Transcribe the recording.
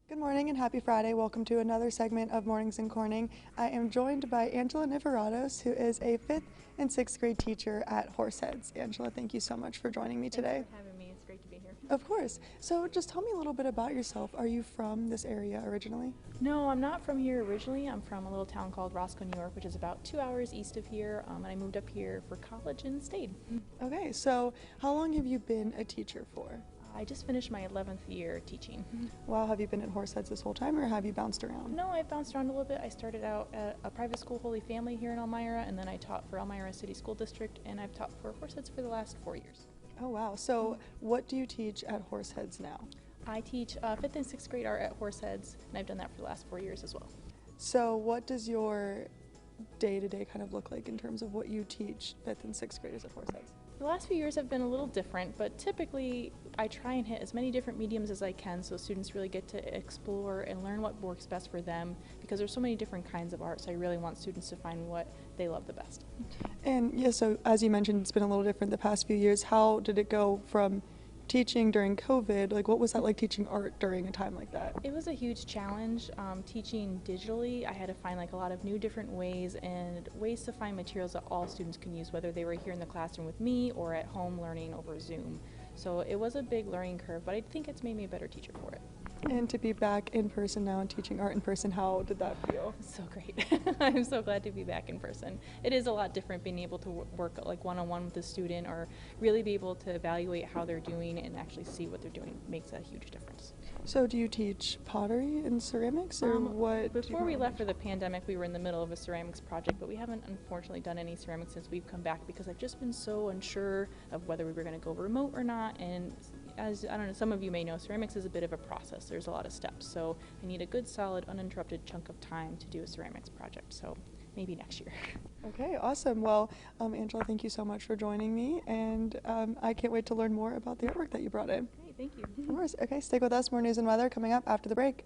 Good morning and happy Friday. Welcome to another segment of Mornings in Corning. I am joined by Angela Niforatos, who is a 5th and 6th grade teacher at Horseheads. Angela, thank you so much for joining me today. Thanks for having me. It's great to be here. Of course. So just tell me a little bit about yourself. Are you from this area originally? No, I'm not from here originally. I'm from a little town called Roscoe, New York, which is about 2 hours east of here, and I moved up here for college and stayed. Okay, so how long have you been a teacher for? I just finished my 11th year teaching. Wow, have you been at Horseheads this whole time or have you bounced around? No, I bounced around a little bit. I started out at a private school, Holy Family, here in Elmira, and then I taught for Elmira City School District, and I've taught for Horseheads for the last 4 years. Oh wow, so what do you teach at Horseheads now? I teach 5th and 6th grade art at Horseheads, and I've done that for the last 4 years as well. So what does your day-to-day kind of look like in terms of what you teach 5th and 6th graders at Horseheads? The last few years have been a little different, but typically I try and hit as many different mediums as I can so students really get to explore and learn what works best for them, because there's so many different kinds of art, so I really want students to find what they love the best. And yeah, so as you mentioned, it's been a little different the past few years. How did it go from teaching during COVID? Like, what was that like teaching art during a time like that? It was a huge challenge teaching digitally. I had to find like a lot of new different ways and ways to find materials that all students can use, whether they were here in the classroom with me or at home learning over Zoom. So it was a big learning curve, but I think it's made me a better teacher for it. And to be back in person now and teaching art in person, how did that feel? So great. I'm so glad to be back in person. It is a lot different being able to work like one-on-one with a student or really be able to evaluate how they're doing and actually see what they're doing. It makes a huge difference. So do you teach pottery and ceramics or what? Before we left for the pandemic, we were in the middle of a ceramics project, but we haven't unfortunately done any ceramics since we've come back because I've just been so unsure of whether we were going to go remote or not. And as I don't know, some of you may know, ceramics is a bit of a process. There's a lot of steps, so I need a good, solid, uninterrupted chunk of time to do a ceramics project. So maybe next year. Okay, awesome. Well, Angela, thank you so much for joining me, and I can't wait to learn more about the artwork that you brought in. Great, thank you. Of course. Okay, stick with us. More news and weather coming up after the break.